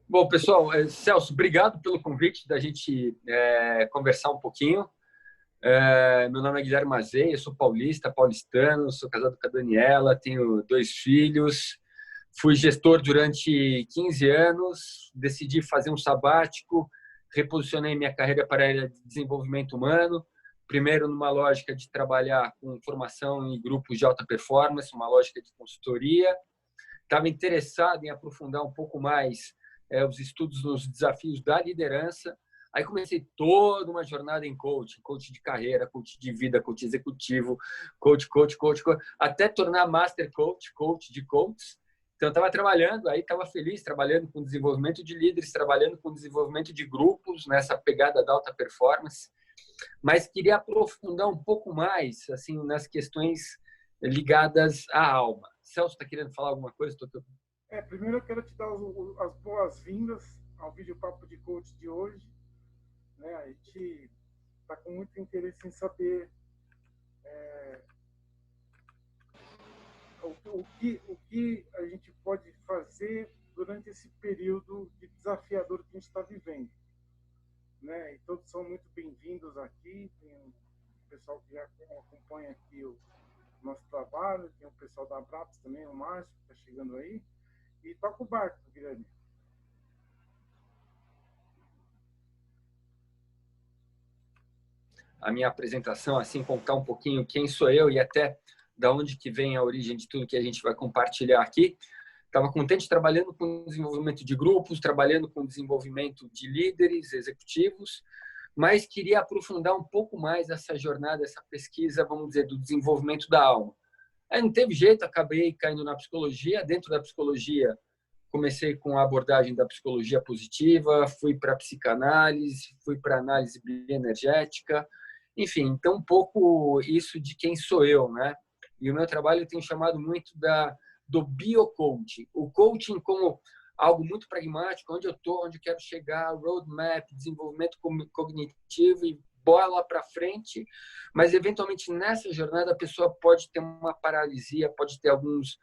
Bom, pessoal, Celso, obrigado pelo convite da gente conversar um pouquinho. Meu nome é Guilherme Mazei, eu sou paulistano, sou casado com a Daniela, tenho 2 filhos, fui gestor durante 15 anos, decidi fazer um sabático, reposicionei minha carreira para a área de desenvolvimento humano, primeiro numa lógica de trabalhar com formação em grupos de alta performance, uma lógica de consultoria. Estava interessado em aprofundar um pouco mais os estudos nos desafios da liderança. Aí comecei toda uma jornada em coach de carreira, coach de vida, coach executivo, coach, até tornar master coach de coaches. Então, estava trabalhando, aí estava feliz, trabalhando com desenvolvimento de líderes, trabalhando com desenvolvimento de grupos, nessa pegada da alta performance, mas queria aprofundar um pouco mais assim nas questões ligadas à alma. Celso, está querendo falar alguma coisa? Primeiro eu quero te dar as boas-vindas ao vídeo Papo de Coach de hoje. A gente está com muito interesse em saber o que a gente pode fazer durante esse período de desafiador que a gente está vivendo. E todos são muito bem-vindos aqui. Tem um pessoal que já acompanha aqui o nosso trabalho, tem o pessoal da Abraps também, o Márcio, que está chegando aí. E toca o barco, Guilherme. A minha apresentação, assim, contar um pouquinho quem sou eu e até da onde que vem a origem de tudo que a gente vai compartilhar aqui. Estava contente trabalhando com desenvolvimento de grupos, trabalhando com desenvolvimento de líderes executivos, mas queria aprofundar um pouco mais essa jornada, essa pesquisa, vamos dizer, do desenvolvimento da alma. Aí não teve jeito, acabei caindo na psicologia. Dentro da psicologia, comecei com a abordagem da psicologia positiva, fui para a psicanálise, fui para a análise bioenergética, enfim, então um pouco isso de quem sou eu, né? E o meu trabalho tem chamado muito do biocoaching, o coaching como algo muito pragmático, onde eu estou, onde eu quero chegar, roadmap, desenvolvimento cognitivo e bola para frente, mas eventualmente nessa jornada a pessoa pode ter uma paralisia, pode ter alguns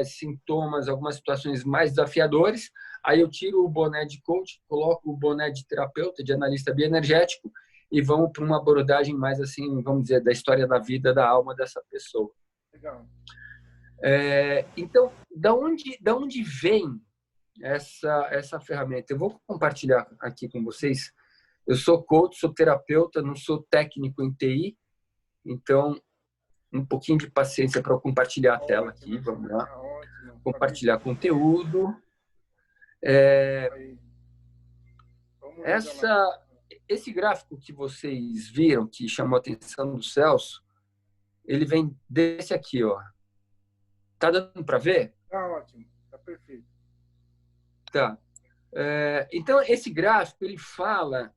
sintomas, algumas situações mais desafiadoras. Aí eu tiro o boné de coach, coloco o boné de terapeuta, de analista bioenergético e vamos para uma abordagem mais assim, vamos dizer, da história da vida, da alma dessa pessoa. Legal. Então, da onde vem essa ferramenta? Eu vou compartilhar aqui com vocês. Eu sou coach, sou terapeuta, não sou técnico em TI, então um pouquinho de paciência para eu compartilhar a tela aqui. Vamos lá. Compartilhar conteúdo. Esse gráfico que vocês viram, que chamou a atenção do Celso, ele vem desse aqui, ó. Tá dando para ver? Tá ótimo, tá perfeito. Tá. Então, esse gráfico, ele fala...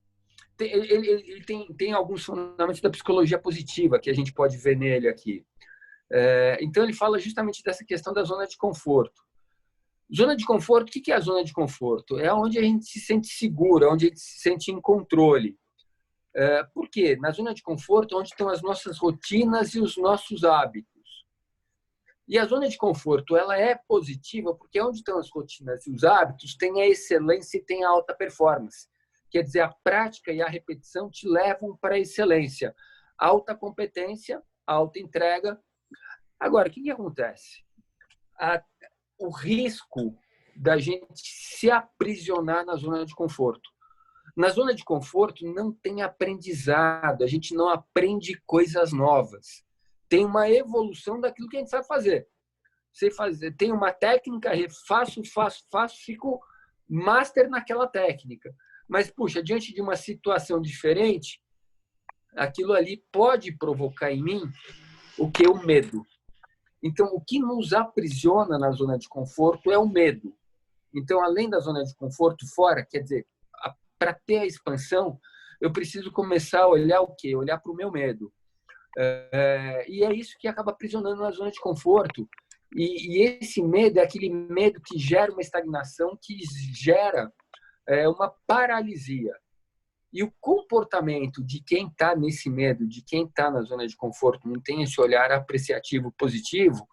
Ele tem alguns fundamentos da psicologia positiva que a gente pode ver nele aqui. Então, ele fala justamente dessa questão da zona de conforto. Zona de conforto, o que é a zona de conforto? É onde a gente se sente seguro, onde a gente se sente em controle. Por quê? Na zona de conforto é onde estão as nossas rotinas e os nossos hábitos. E a zona de conforto, ela é positiva porque onde estão as rotinas e os hábitos tem a excelência e tem a alta performance. Quer dizer, a prática e a repetição te levam para a excelência. Alta competência, alta entrega. Agora, o que acontece? O risco da gente se aprisionar na zona de conforto. Na zona de conforto não tem aprendizado, a gente não aprende coisas novas. Tem uma evolução daquilo que a gente sabe fazer. Tem uma técnica, faço, fico master naquela técnica. Mas, puxa, diante de uma situação diferente, aquilo ali pode provocar em mim o que? O medo. Então, o que nos aprisiona na zona de conforto é o medo. Então, além da zona de conforto fora, quer dizer, para ter a expansão, eu preciso começar a olhar o quê? Olhar para o meu medo. E é isso que acaba aprisionando na zona de conforto. E esse medo é aquele medo que gera uma estagnação, que gera uma paralisia. E o comportamento de quem está nesse medo, de quem está na zona de conforto, não tem esse olhar apreciativo positivo,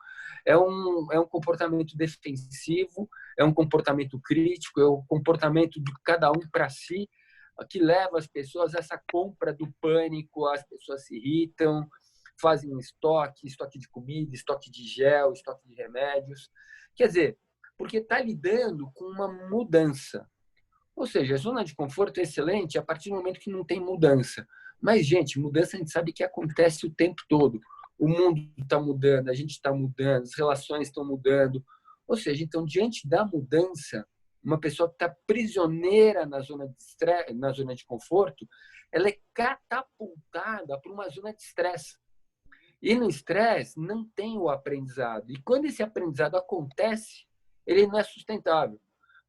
é um comportamento defensivo, é um comportamento crítico, é o comportamento de cada um para si, que leva as pessoas a essa compra do pânico, as pessoas se irritam, fazem estoque de comida, estoque de gel, estoque de remédios. Quer dizer, porque está lidando com uma mudança. Ou seja, a zona de conforto é excelente a partir do momento que não tem mudança. Mas, gente, mudança a gente sabe que acontece o tempo todo. O mundo está mudando, a gente está mudando, as relações estão mudando. Ou seja, então, diante da mudança, uma pessoa que está prisioneira na zona de estresse, na zona de conforto, ela é catapultada para uma zona de estresse. E no estresse não tem o aprendizado. E quando esse aprendizado acontece, ele não é sustentável.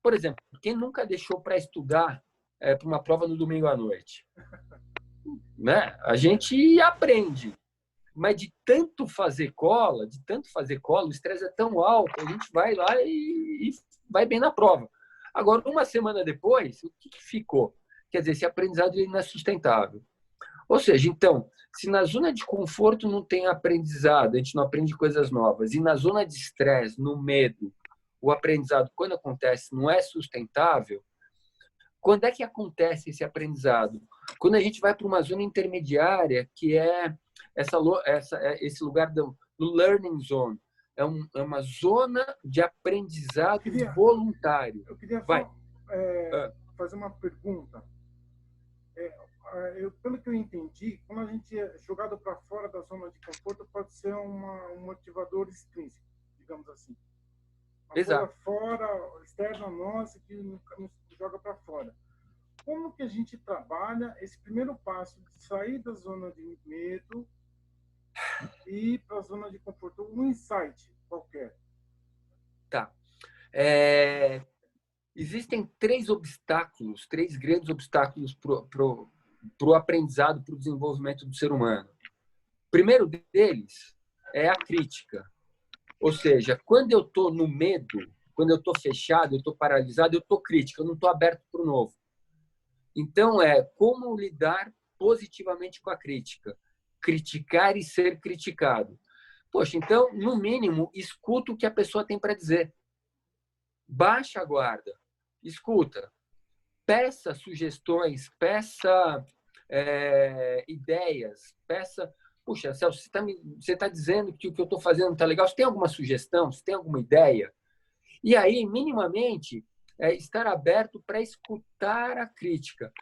Por exemplo, quem nunca deixou para estudar para uma prova no domingo à noite? Né? A gente aprende, mas de tanto fazer cola, o estresse é tão alto, a gente vai lá e vai bem na prova. Agora, uma semana depois, o que ficou? Quer dizer, esse aprendizado ele não é sustentável. Ou seja, então, se na zona de conforto não tem aprendizado, a gente não aprende coisas novas, e na zona de estresse, no medo, o aprendizado, quando acontece, não é sustentável, quando é que acontece esse aprendizado? Quando a gente vai para uma zona intermediária, que é esse lugar do learning zone. É uma zona de aprendizado voluntário. Eu queria só fazer uma pergunta. Pelo que eu entendi, quando a gente é jogado para fora da zona de conforto, pode ser um motivador extrínseco, digamos assim. Uma Exato. coisa fora, externa nossa, que nos joga para fora. Como que a gente trabalha esse primeiro passo de sair da zona de medo e ir para a zona de conforto? Um insight qualquer. Tá. Existem três grandes obstáculos para o aprendizado, para o desenvolvimento do ser humano. O primeiro deles é a crítica. Ou seja, quando eu estou no medo, quando eu estou fechado, eu estou paralisado, eu estou crítico, eu não estou aberto para o novo. Então, como lidar positivamente com a crítica. Criticar e ser criticado. Poxa, então, no mínimo, escuta o que a pessoa tem para dizer. Baixa a guarda. Escuta. Peça sugestões, peça ideias, peça... Puxa, Celso, você está dizendo que o que eu estou fazendo está legal. Você tem alguma sugestão? Você tem alguma ideia? E aí, minimamente, estar aberto para escutar a crítica.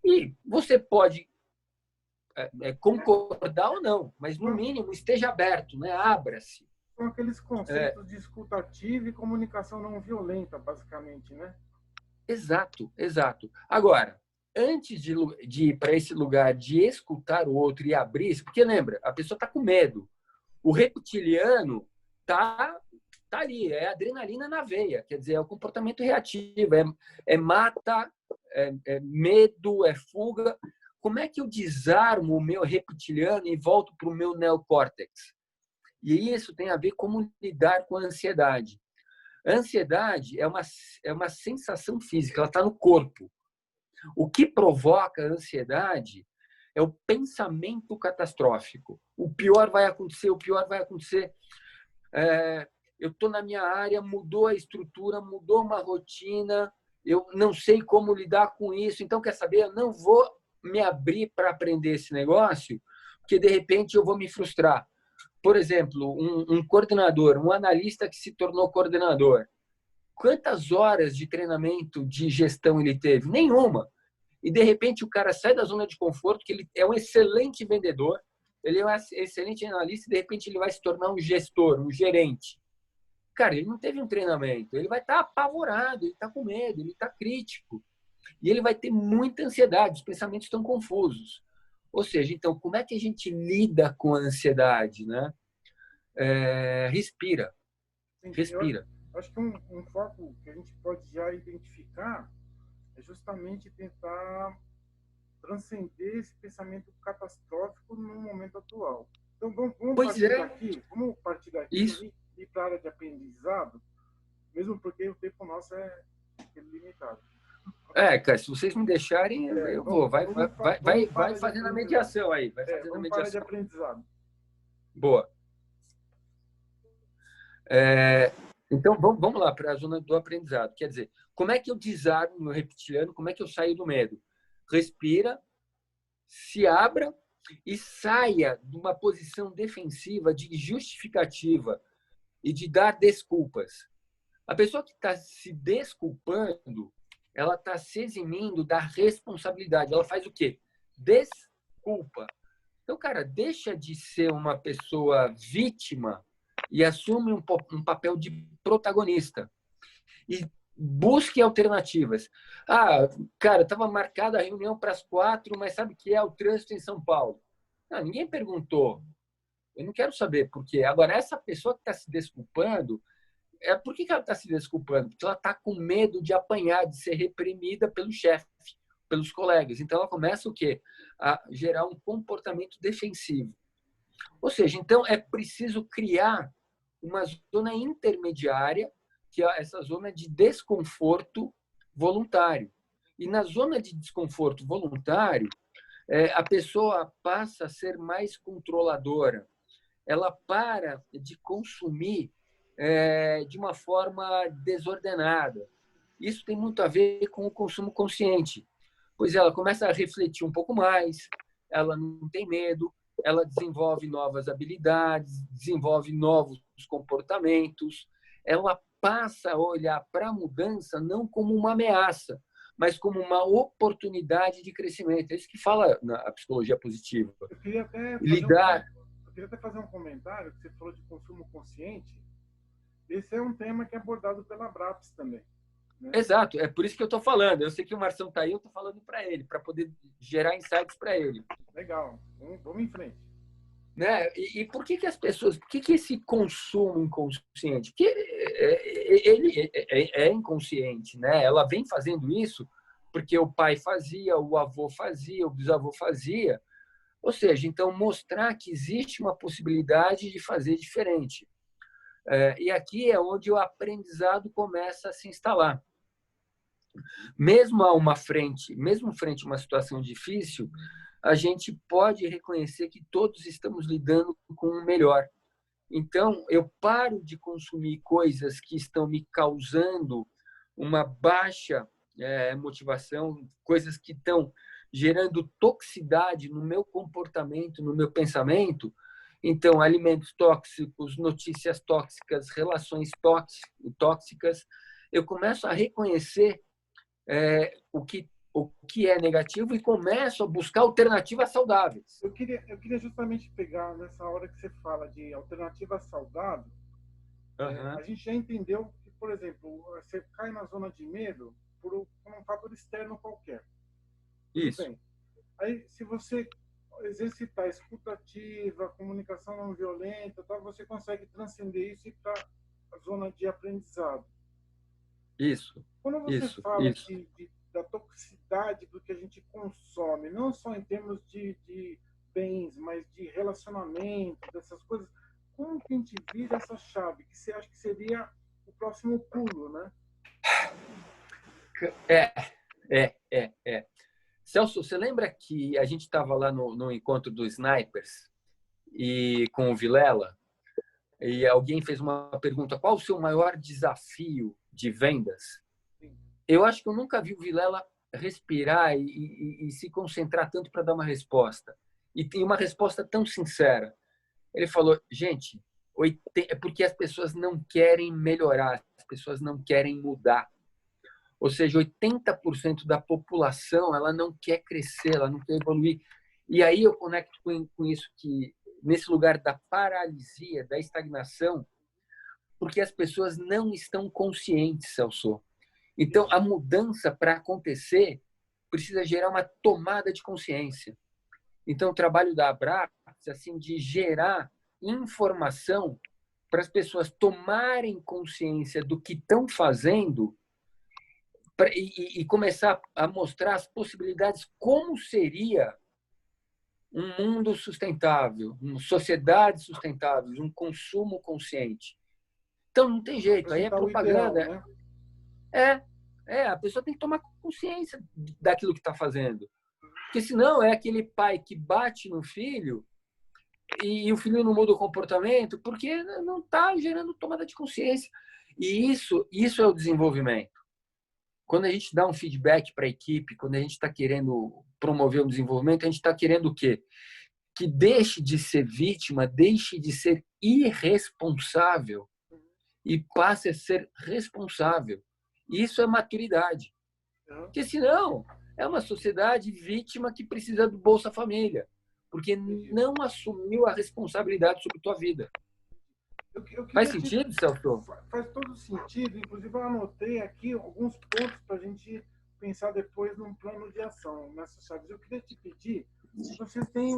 E você pode concordar ou não, mas, no mínimo, esteja aberto, né? Abra-se. São aqueles conceitos de escuta ativa e comunicação não violenta, basicamente, né? Exato, exato. Agora, antes de ir para esse lugar de escutar o outro e abrir, porque lembra, a pessoa está com medo. O reptiliano está ali, é adrenalina na veia, quer dizer, é o comportamento reativo, é mata, é medo, é fuga. Como é que eu desarmo o meu reptiliano e volto para o meu neocórtex? E isso tem a ver com como lidar com a ansiedade. A ansiedade é uma sensação física, ela está no corpo. O que provoca a ansiedade é o pensamento catastrófico. O pior vai acontecer, o pior vai acontecer. Eu estou na minha área, mudou a estrutura, mudou uma rotina, eu não sei como lidar com isso, então, quer saber? Eu não vou me abrir para aprender esse negócio, porque, de repente, eu vou me frustrar. Por exemplo, um coordenador, um analista que se tornou coordenador. Quantas horas de treinamento de gestão ele teve? Nenhuma. E, de repente, o cara sai da zona de conforto, que ele é um excelente vendedor, ele é um excelente analista, e, de repente, ele vai se tornar um gestor, um gerente. Cara, ele não teve um treinamento. Ele vai estar apavorado, ele está com medo, ele está crítico. E ele vai ter muita ansiedade, os pensamentos estão confusos. Ou seja, então, como é que a gente lida com a ansiedade, né? Respira. Respira. Eu acho que um foco que a gente pode já identificar é justamente tentar transcender esse pensamento catastrófico no momento atual. Então, vamos partir daqui e ir para a área de aprendizado, mesmo porque o tempo nosso é limitado. Cara, se vocês me deixarem, eu vou. Vai fazendo a mediação aí. Vai fazendo a mediação. De aprendizado. Boa. Então, vamos lá para a zona do aprendizado. Quer dizer, como é que eu desarmo o meu reptiliano? Como é que eu saio do medo? Respira, se abra e saia de uma posição defensiva, de justificativa e de dar desculpas. A pessoa que está se desculpando, ela está se eximindo da responsabilidade. Ela faz o quê? Desculpa. Então, cara, deixa de ser uma pessoa vítima e assume um papel de protagonista. E busque alternativas. Ah, cara, estava marcada a reunião para as 4, mas sabe que é o trânsito em São Paulo? Não, ninguém perguntou. Eu não quero saber por quê. Agora, essa pessoa que está se desculpando, por que ela está se desculpando? Porque ela está com medo de apanhar, de ser reprimida pelo chefe, pelos colegas. Então, ela começa o quê? A gerar um comportamento defensivo. Ou seja, então é preciso criar uma zona intermediária, que é essa zona de desconforto voluntário. E na zona de desconforto voluntário, a pessoa passa a ser mais controladora. Ela para de consumir de uma forma desordenada. Isso tem muito a ver com o consumo consciente. Pois ela começa a refletir um pouco mais, ela não tem medo, ela desenvolve novas habilidades, desenvolve novos comportamentos, ela passa a olhar para a mudança não como uma ameaça, mas como uma oportunidade de crescimento. É isso que fala na psicologia positiva. Eu queria até Lidar. Eu queria até fazer um comentário, que você falou de consumo consciente. Esse é um tema que é abordado pela BRAPS também. Né? Exato, é por isso que eu estou falando. Eu sei que o Marção está aí, eu estou falando para ele, para poder gerar insights para ele. Legal, vamos em frente. Né? E por que as pessoas, por que esse consumo inconsciente? Porque ele é inconsciente, né? Ela vem fazendo isso porque o pai fazia, o avô fazia, o bisavô fazia. Ou seja, então mostrar que existe uma possibilidade de fazer diferente. E aqui é onde o aprendizado começa a se instalar. Mesmo frente a uma situação difícil, a gente pode reconhecer que todos estamos lidando com o melhor. Então, eu paro de consumir coisas que estão me causando uma baixa motivação, coisas que estão gerando toxicidade no meu comportamento, no meu pensamento. Então, alimentos tóxicos, notícias tóxicas, relações tóxicas. Eu começo a reconhecer o que é negativo e começo a buscar alternativas saudáveis. Eu queria justamente pegar nessa hora que você fala de alternativa saudável. A gente já entendeu que, por exemplo, você cai na zona de medo por um fator externo qualquer. Isso. Bem, aí, se você exercitar a escuta ativa, comunicação não violenta, tal, você consegue transcender isso e ir para a zona de aprendizado. Isso. Quando você isso, fala isso. da toxicidade do que a gente consome, não só em termos de bens, mas de relacionamento, dessas coisas, como que a gente vira essa chave? Que você acha que seria o próximo pulo, né? Celso, você lembra que a gente estava lá no encontro dos Snipers e com o Vilela? E alguém fez uma pergunta: qual o seu maior desafio de vendas? Sim. Eu acho que eu nunca vi o Vilela respirar e se concentrar tanto para dar uma resposta. E tem uma resposta tão sincera. Ele falou: gente, é porque as pessoas não querem melhorar, as pessoas não querem mudar. Ou seja, 80% da população ela não quer crescer, ela não quer evoluir. E aí eu conecto com isso, que nesse lugar da paralisia, da estagnação, porque as pessoas não estão conscientes, Celso. Então, a mudança, para acontecer, precisa gerar uma tomada de consciência. Então, o trabalho da Abrax, assim, de gerar informação para as pessoas tomarem consciência do que estão fazendo e começar a mostrar as possibilidades, como seria um mundo sustentável, uma sociedade sustentável, um consumo consciente. Então, não tem jeito, aí é propaganda. Ideal, né? A pessoa tem que tomar consciência daquilo que está fazendo. Porque senão é aquele pai que bate no filho e o filho não muda o comportamento porque não está gerando tomada de consciência. E isso é o desenvolvimento. Quando a gente dá um feedback para a equipe, quando a gente está querendo promover um desenvolvimento, a gente está querendo o quê? Que deixe de ser vítima, deixe de ser irresponsável e passe a ser responsável. Isso é maturidade. Porque senão é uma sociedade vítima que precisa do Bolsa Família, porque não assumiu a responsabilidade sobre a tua vida. Faz sentido, Celso? Faz todo sentido. Inclusive, eu anotei aqui alguns pontos para a gente pensar depois num plano de ação nessas chaves. Eu queria te pedir, vocês têm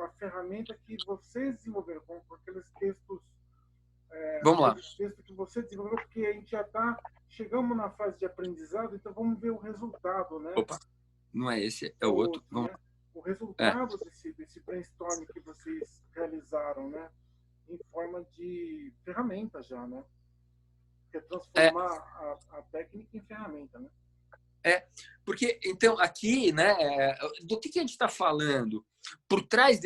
a ferramenta que vocês desenvolveram, com aqueles textos, vamos lá. texto que você desenvolveu, porque a gente já chegamos na fase de aprendizado, então vamos ver o resultado, né? Opa, não é esse, é o outro. Né? O resultado desse brainstorm que vocês realizaram, né? Em forma de ferramenta já, né? Que é transformar a técnica em ferramenta, né? Porque, então, aqui, né, do que a gente está falando? Por trás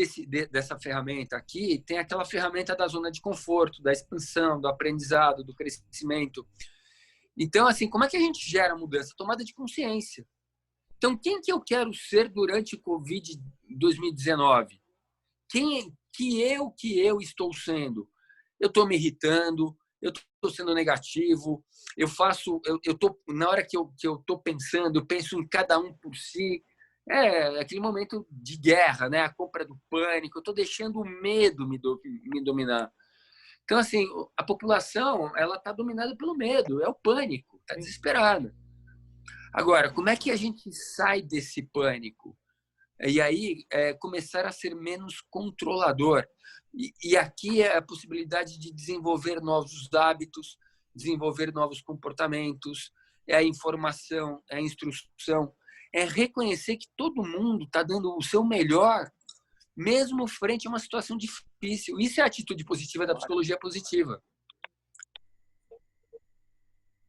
dessa ferramenta aqui, tem aquela ferramenta da zona de conforto, da expansão, do aprendizado, do crescimento. Então, assim, como é que a gente gera mudança? Tomada de consciência. Então, quem que eu quero ser durante o Covid 2019? Quem que eu estou sendo? Eu estou me irritando, eu estou sendo negativo, eu tô, na hora que eu estou pensando, eu penso em cada um por si. É aquele momento de guerra, né? A compra do pânico, eu estou deixando o medo me dominar. Então, assim, a população ela está dominada pelo medo, é o pânico, está desesperada. Agora, como é que a gente sai desse pânico? E aí, começar a ser menos controlador. E aqui é a possibilidade de desenvolver novos hábitos, desenvolver novos comportamentos, é a informação, é a instrução, é reconhecer que todo mundo está dando o seu melhor, mesmo frente a uma situação difícil. Isso é a atitude positiva da psicologia positiva.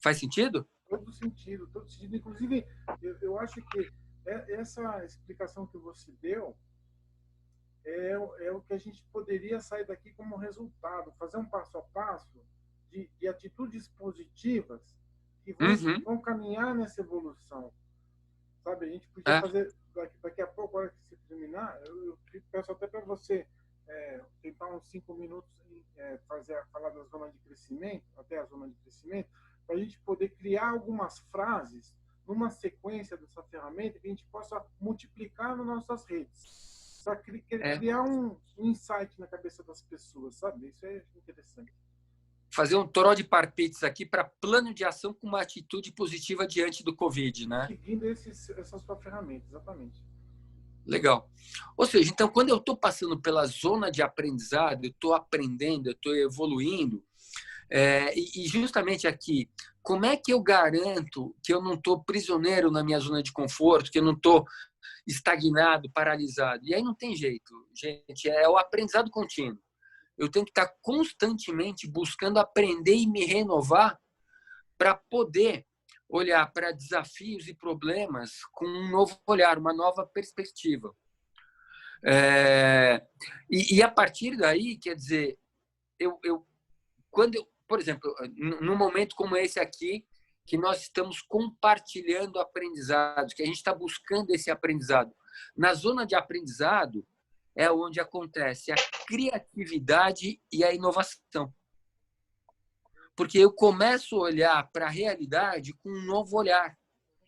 Faz sentido? Todo sentido, todo sentido. Inclusive, eu acho que essa explicação que você deu é o que a gente poderia sair daqui como resultado, fazer um passo a passo de atitudes positivas que vão caminhar nessa evolução. Sabe, a gente podia fazer, daqui a pouco, hora que você terminar, eu peço até para você tentar uns 5 minutos falar da zona de crescimento, até a zona de crescimento, para a gente poder criar algumas frases numa sequência dessa ferramenta que a gente possa multiplicar nas nossas redes. Para criar um insight na cabeça das pessoas, sabe? Isso é interessante. Fazer um toró de parpites aqui para plano de ação com uma atitude positiva diante do Covid, né? Seguindo essa sua ferramenta, exatamente. Legal. Ou seja, então, quando eu estou passando pela zona de aprendizado, eu estou aprendendo, eu estou evoluindo, e justamente aqui, como é que eu garanto que eu não estou prisioneiro na minha zona de conforto, que eu não estou estagnado, paralisado? E aí não tem jeito, gente, é o aprendizado contínuo. Eu tenho que estar constantemente buscando aprender e me renovar para poder olhar para desafios e problemas com um novo olhar, uma nova perspectiva. E a partir daí, quer dizer, por exemplo, num momento como esse aqui, que nós estamos compartilhando aprendizados, que a gente está buscando esse aprendizado. Na zona de aprendizado é onde acontece a criatividade e a inovação. Porque eu começo a olhar para a realidade com um novo olhar.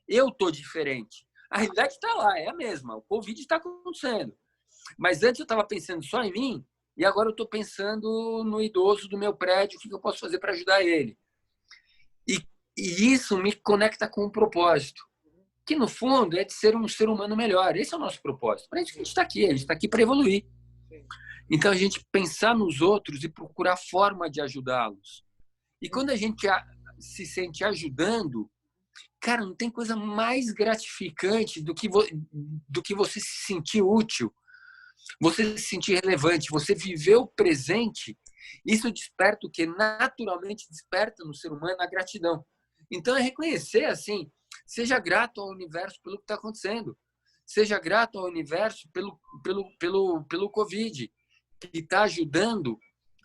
Eu estou diferente. A realidade está lá, é a mesma. O Covid está acontecendo. Mas antes eu estava pensando só em mim e agora eu estou pensando no idoso do meu prédio, o que eu posso fazer para ajudar ele. E isso me conecta com um propósito, que no fundo é de ser um ser humano melhor. Esse é o nosso propósito. Para isso que a gente está aqui. A gente está aqui para evoluir. Então, a gente pensar nos outros e procurar forma de ajudá-los. E quando a gente se sente ajudando, cara, não tem coisa mais gratificante do que você se sentir útil, você se sentir relevante, você viver o presente. Isso desperta o que naturalmente desperta no ser humano a gratidão. Então, é reconhecer assim, seja grato ao universo pelo que está acontecendo, seja grato ao universo pelo Covid, que está ajudando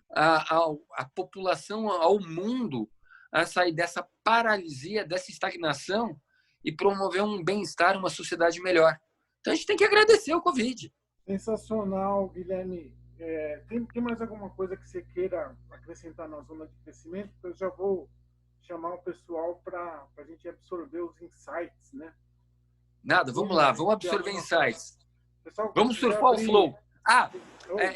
a população, ao mundo, a sair dessa paralisia, dessa estagnação e promover um bem-estar, uma sociedade melhor. Então, a gente tem que agradecer o Covid. Sensacional, Guilherme. Tem mais alguma coisa que você queira acrescentar na zona de crescimento? Eu já vou chamar o pessoal para a gente absorver os insights, né? Nada, vamos lá, vamos absorver insights. Pessoal, vamos surfar o flow.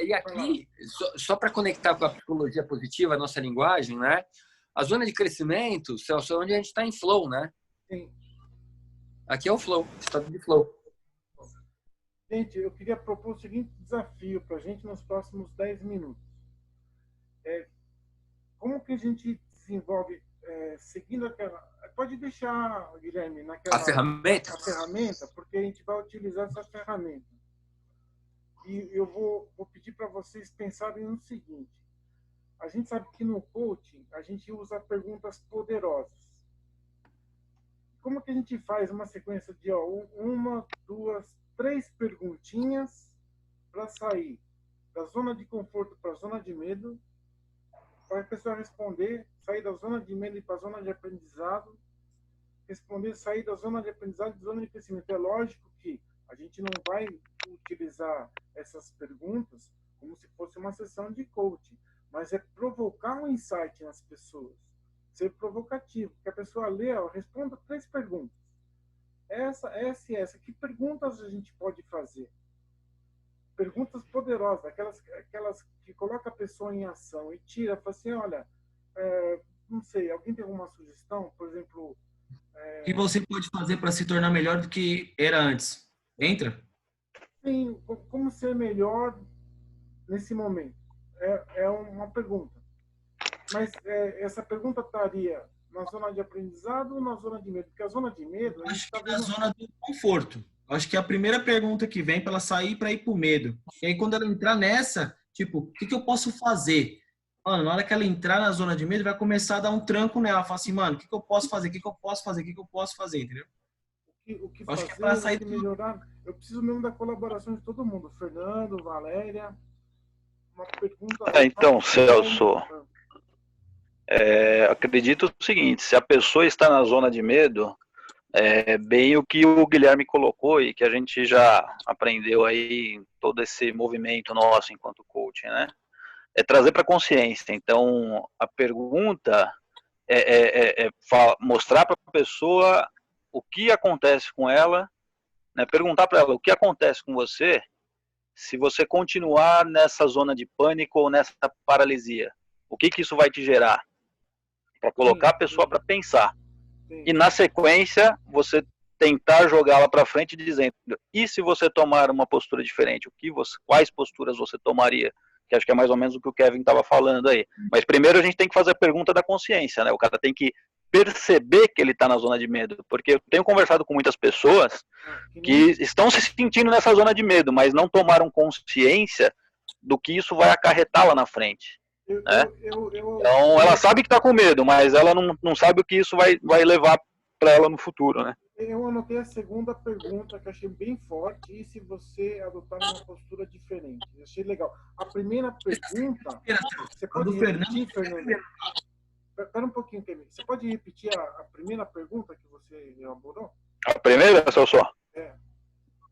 E aqui, só para conectar com a psicologia positiva, a nossa linguagem, né? A zona de crescimento, Celso, é onde a gente está em flow, né? Sim. Aqui é o flow, estado de flow. Gente, eu queria propor o seguinte desafio para a gente nos próximos 10 minutos. Como que a gente desenvolve, seguindo aquela... Pode deixar, Guilherme, naquela... A ferramenta? A ferramenta, porque a gente vai utilizar essa ferramenta. E eu vou pedir para vocês pensarem no seguinte. A gente sabe que no coaching a gente usa perguntas poderosas. Como que a gente faz uma sequência de 1, 2, 3 perguntinhas para sair da zona de conforto para a zona de medo, para a pessoa responder, sair da zona de medo e para a zona de aprendizado, responder, sair da zona de aprendizado e zona de crescimento. É lógico que a gente não vai utilizar essas perguntas como se fosse uma sessão de coaching, mas é provocar um insight nas pessoas, ser provocativo, que a pessoa lê, responda 3 perguntas. Essa e essa. Que perguntas a gente pode fazer? Perguntas poderosas, aquelas que colocam a pessoa em ação e tira, fala assim, olha, não sei, alguém tem alguma sugestão? Por exemplo... O que você pode fazer para se tornar melhor do que era antes? Entra? Sim, como ser melhor nesse momento? É uma pergunta. Mas essa pergunta estaria na zona de aprendizado ou na zona de medo? Porque a zona de medo... Acho que na zona do conforto. Acho que é a primeira pergunta que vem para ela sair para ir para o medo. E aí, quando ela entrar nessa, tipo, o que eu posso fazer? Mano, na hora que ela entrar na zona de medo, vai começar a dar um tranco nela. Fala assim, mano, o que eu posso fazer? O que eu posso fazer? O que eu posso fazer? Entendeu? O que fazer, acho que é para sair melhorar. Eu preciso mesmo da colaboração de todo mundo. Fernando, Valéria. Uma pergunta... Então, Celso... acredito o seguinte, se a pessoa está na zona de medo, bem o que o Guilherme colocou e que a gente já aprendeu aí em todo esse movimento nosso enquanto coach, né? É trazer para a consciência. Então, a pergunta é mostrar para a pessoa o que acontece com ela, né? Perguntar para ela o que acontece com você se você continuar nessa zona de pânico ou nessa paralisia. O que isso vai te gerar? Para colocar a pessoa para pensar. E na sequência, você tentar jogá-la para frente dizendo, e se você tomar uma postura diferente? Quais posturas você tomaria? Que acho que é mais ou menos o que o Kevin estava falando aí. Mas primeiro a gente tem que fazer a pergunta da consciência, né? O cara tem que perceber que ele está na zona de medo. Porque eu tenho conversado com muitas pessoas que estão se sentindo nessa zona de medo, mas não tomaram consciência do que isso vai acarretar lá na frente. Né? Então ela sabe que está com medo, mas ela não sabe o que isso vai levar para ela no futuro, né? Eu anotei a segunda pergunta que eu achei bem forte, e se você adotar uma postura diferente? Eu achei legal. A primeira pergunta, você pode repetir, Fernando? Espera um pouquinho, Kevin. Você pode repetir a primeira pergunta que você elaborou? A primeira, só?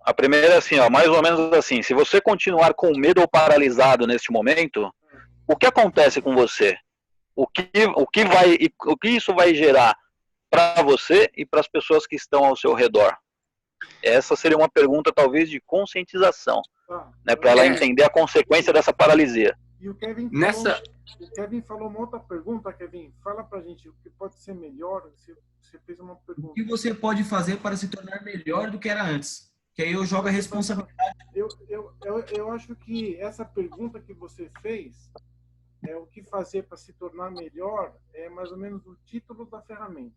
A primeira é assim, mais ou menos assim, se você continuar com medo ou paralisado neste momento, o que acontece com você? O que isso vai gerar para você e para as pessoas que estão ao seu redor? Essa seria uma pergunta, talvez, de conscientização, né, para ela entender a consequência dessa paralisia. E o Kevin falou uma outra pergunta, Kevin. Fala para a gente o que pode ser melhor. Você fez uma pergunta. O que você pode fazer para se tornar melhor do que era antes? Que aí eu jogo a responsabilidade. Eu acho que essa pergunta que você fez, o que fazer para se tornar melhor, é mais ou menos o título da ferramenta.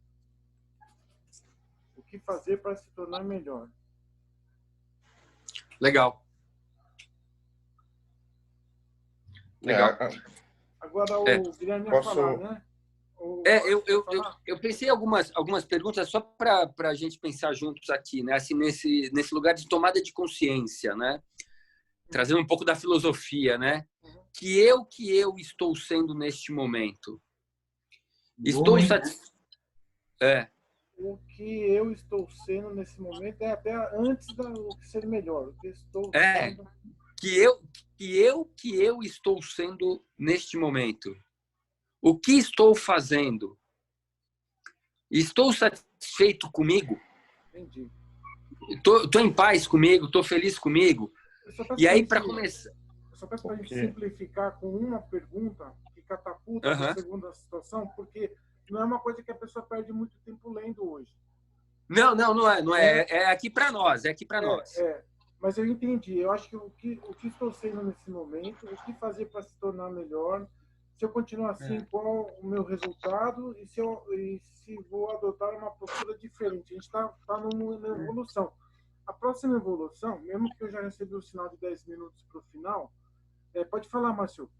O que fazer para se tornar melhor. Legal. Agora o Guilherme ia falar, né? Eu pensei em algumas perguntas só para a gente pensar juntos aqui, né? Assim, nesse lugar de tomada de consciência, né? Trazendo um pouco da filosofia, né? Que eu estou sendo neste momento. Estou satisfeito. O que eu estou sendo nesse momento é até antes do que ser melhor. O que estou sendo... que eu estou sendo neste momento. O que estou fazendo? Estou satisfeito comigo? Entendi. Estou em paz comigo? Estou feliz comigo? E aí, para começar... Eu só peço para a gente simplificar com uma pergunta que catapulta a segunda situação, porque não é uma coisa que a pessoa perde muito tempo lendo hoje. Não é. É aqui para nós. Mas eu entendi. Eu acho que o que estou sendo nesse momento, o que fazer para se tornar melhor, se eu continuar assim, qual o meu resultado e se vou adotar uma postura diferente. A gente está numa evolução. A próxima evolução, mesmo que eu já recebi o sinal de 10 minutos para o final, pode falar, Márcio.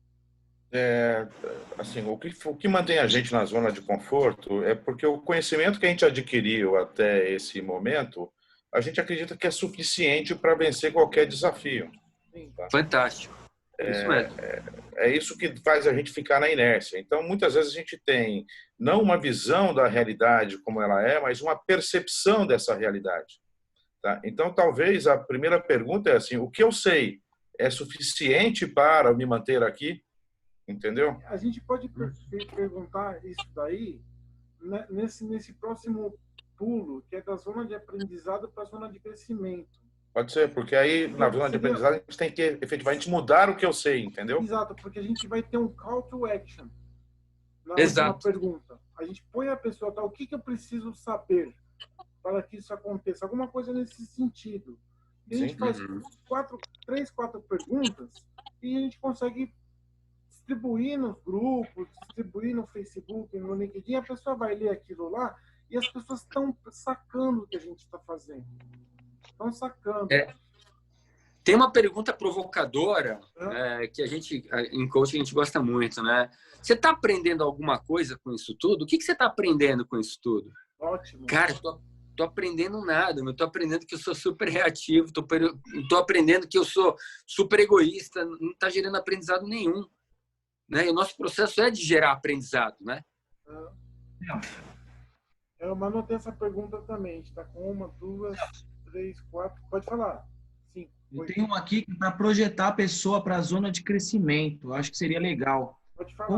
Assim, o que mantém a gente na zona de conforto é porque o conhecimento que a gente adquiriu até esse momento, a gente acredita que é suficiente para vencer qualquer desafio. Tá? Fantástico. Isso mesmo. É isso que faz a gente ficar na inércia. Então, muitas vezes a gente tem não uma visão da realidade como ela é, mas uma percepção dessa realidade. Tá? Então, talvez a primeira pergunta é assim: o que eu sei é suficiente para me manter aqui? Entendeu? A gente pode perguntar isso daí nesse próximo pulo, que é da zona de aprendizado para a zona de crescimento. Pode ser, porque aí na zona de aprendizado a gente tem que efetivamente mudar o que eu sei, entendeu? Exato, porque a gente vai ter um call to action na última pergunta. A gente põe a pessoa, o que eu preciso saber para que isso aconteça? Alguma coisa nesse sentido. E a gente faz 3, 4 perguntas e a gente consegue distribuir nos grupos, distribuir no Facebook, no LinkedIn, a pessoa vai ler aquilo lá e as pessoas estão sacando o que a gente está fazendo. Estão sacando. Tem uma pergunta provocadora que a gente, em coaching, a gente gosta muito, né? Você está aprendendo alguma coisa com isso tudo? O que você está aprendendo com isso tudo? Ótimo. Cara, tô aprendendo nada, eu tô aprendendo que eu sou super reativo, tô aprendendo que eu sou super egoísta, não está gerando aprendizado nenhum. Né? E o nosso processo é de gerar aprendizado, né? Mas não tem essa pergunta também. A gente está com 1, 2, 3, 4. Pode falar. 5. Eu tenho uma aqui para projetar a pessoa para a zona de crescimento. Eu acho que seria legal. Pode falar.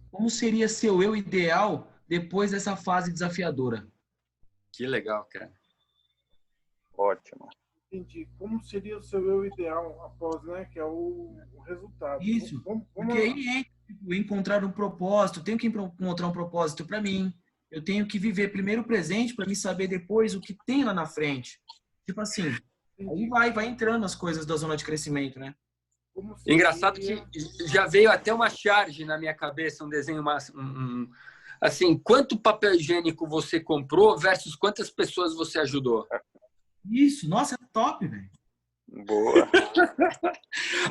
Como seria seu eu ideal depois dessa fase desafiadora? Que legal, cara. Ótimo. Entendi. Como seria o seu eu ideal após, né? Que é o resultado. Isso. Porque aí encontrar um propósito. Tenho que encontrar um propósito para mim. Eu tenho que viver primeiro o presente para me saber depois o que tem lá na frente. Tipo assim, aí vai entrando as coisas da zona de crescimento, né? Engraçado que já veio até uma charge na minha cabeça, um desenho, assim, quanto papel higiênico você comprou versus quantas pessoas você ajudou. Isso, nossa, é top, velho. Boa.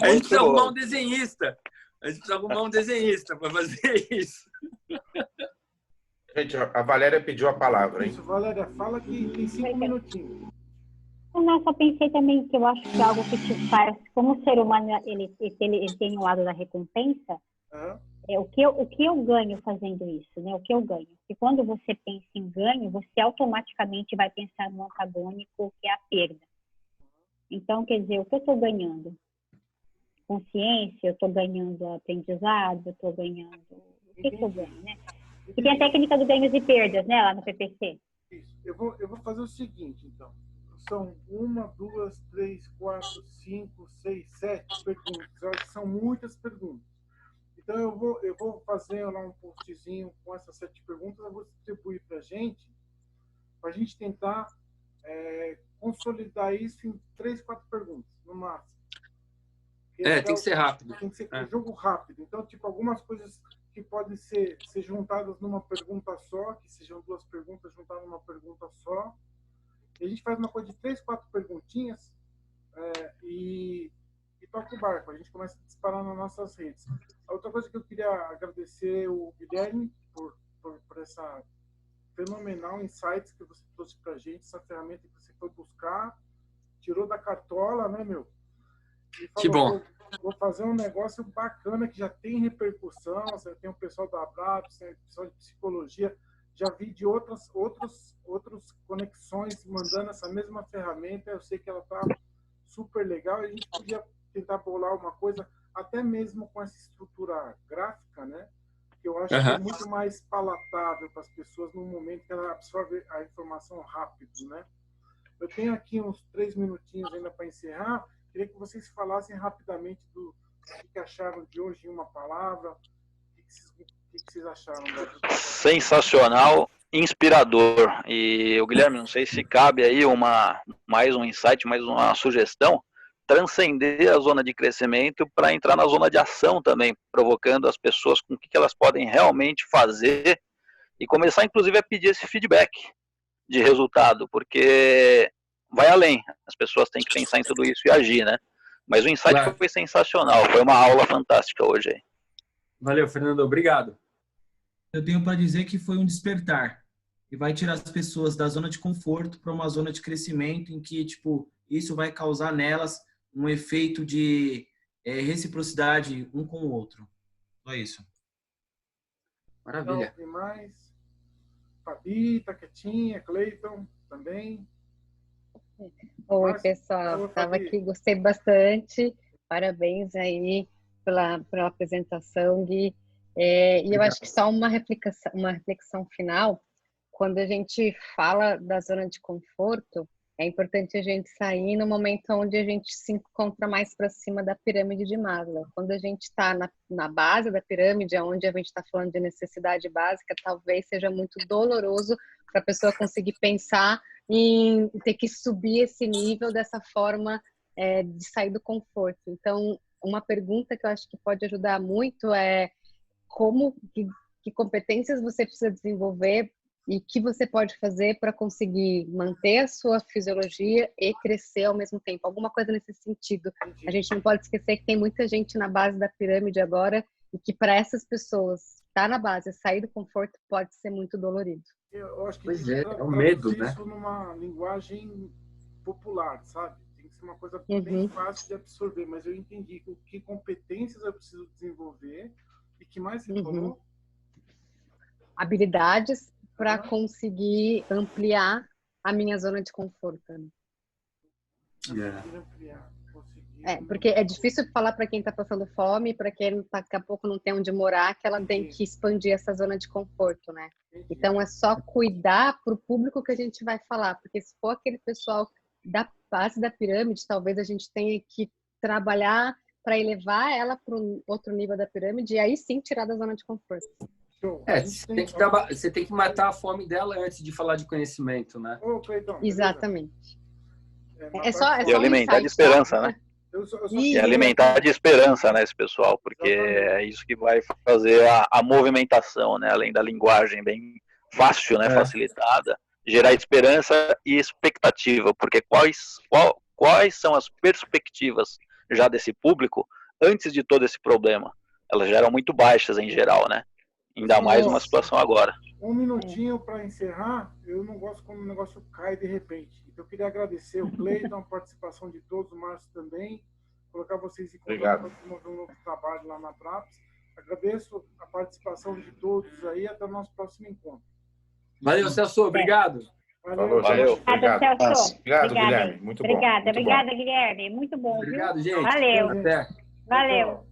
A gente precisa arrumar um desenhista. Para fazer isso. Gente, a Valéria pediu a palavra, hein? Isso, Valéria, fala que tem 5 minutinhos. Eu só pensei também que eu acho que é algo que te faz, como o ser humano ele tem o lado da recompensa, o que eu ganho fazendo isso, né? O que eu ganho. E quando você pensa em ganho, você automaticamente vai pensar no antagônico, que é a perda. Então, quer dizer, o que eu estou ganhando? Consciência, eu estou ganhando aprendizado, eu estou ganhando... O que eu ganho, né? E tem a técnica do ganhos e perdas, né? Lá no PPC. Isso. Eu vou fazer o seguinte, então. São 1, 2, 3, 4, 5, 6, 7 perguntas. São muitas perguntas. Então, eu vou fazer lá um postzinho com essas 7 perguntas. Eu vou distribuir para a gente tentar consolidar isso em 3, 4 perguntas, no máximo. Tem que ser rápido. Tem que ser um jogo rápido. Então, tipo, algumas coisas que podem ser juntadas numa pergunta só, que sejam 2 perguntas juntadas numa pergunta só. E a gente faz uma coisa de 3, 4 perguntinhas e toca o barco. A gente começa a disparar nas nossas redes. A outra coisa que eu queria agradecer o Guilherme por essa fenomenal insights que você trouxe para a gente, essa ferramenta que você foi buscar, tirou da cartola, né, meu? E falou, que bom. vou fazer um negócio bacana que já tem repercussão, tem o pessoal da Abraps, tem o pessoal de psicologia, já vi de outras conexões mandando essa mesma ferramenta, eu sei que ela está super legal, e a gente podia tentar bolar uma coisa, até mesmo com essa estrutura gráfica, né? Que eu acho que é muito mais palatável para as pessoas no momento que ela absorve a informação rápido, né? Eu tenho aqui uns 3 minutinhos ainda para encerrar. Queria que vocês falassem rapidamente do que acharam de hoje em uma palavra. O que vocês acharam? Sensacional, inspirador. E o Guilherme, não sei se cabe aí mais um insight, mais uma sugestão, transcender a zona de crescimento para entrar na zona de ação também, provocando as pessoas com o que elas podem realmente fazer e começar, inclusive, a pedir esse feedback de resultado, porque vai além. As pessoas têm que pensar em tudo isso e agir, né? Mas o insight foi sensacional, foi uma aula fantástica hoje aí. Valeu, Fernando, obrigado. Eu tenho para dizer que foi um despertar e vai tirar as pessoas da zona de conforto para uma zona de crescimento em que, tipo, isso vai causar nelas um efeito de reciprocidade um com o outro. Só isso. Maravilha. Então, tem mais? Fabi, tá quietinha, Cleiton também. Oi, pessoal. Estava aqui, gostei bastante. Parabéns aí pela apresentação, Gui. E eu acho que só uma reflexão final. Quando a gente fala da zona de conforto, é importante a gente sair no momento onde a gente se encontra mais para cima da pirâmide de Maslow. Quando a gente está na base da pirâmide, onde a gente está falando de necessidade básica, talvez seja muito doloroso para a pessoa conseguir pensar em ter que subir esse nível dessa forma de sair do conforto. Então, uma pergunta que eu acho que pode ajudar muito é que competências você precisa desenvolver e que você pode fazer para conseguir manter a sua fisiologia e crescer ao mesmo tempo. Alguma coisa nesse sentido. A gente não pode esquecer que tem muita gente na base da pirâmide agora e que para essas pessoas estar na base, sair do conforto pode ser muito dolorido. Eu acho que pois é o medo, né? Isso numa linguagem popular, sabe? Tem que ser uma coisa bem fácil de absorver, mas eu entendi que competências eu preciso desenvolver e que mais você falou? Habilidades para conseguir ampliar a minha zona de conforto. Porque é difícil falar para quem está passando fome, para quem daqui a pouco não tem onde morar, que ela tem que expandir essa zona de conforto, né? Então é só cuidar para o público que a gente vai falar, porque se for aquele pessoal da base da pirâmide, talvez a gente tenha que trabalhar para elevar ela para um outro nível da pirâmide e aí sim tirar da zona de conforto. Você tem que matar a fome dela antes de falar de conhecimento, né? Exatamente. E alimentar de esperança, né? E alimentar de esperança, né, esse pessoal, porque é isso que vai fazer a movimentação, né, além da linguagem bem fácil, né, facilitada, gerar esperança e expectativa, porque quais são as perspectivas já desse público antes de todo esse problema? Elas já eram muito baixas em geral, né? Ainda mais uma situação agora. Um minutinho para encerrar. Eu não gosto quando o negócio cai de repente. Então, eu queria agradecer o Cleiton, a participação de todos, o Márcio também, colocar vocês em contato para desenvolver um novo trabalho lá na Abraps. Agradeço a participação de todos aí. Até o nosso próximo encontro. Valeu, Celso. Obrigado. Valeu. Obrigada, Celso. Obrigado, Guilherme. Muito bom. Obrigada, Guilherme. Muito bom. Obrigado, gente. Valeu. Até. Valeu.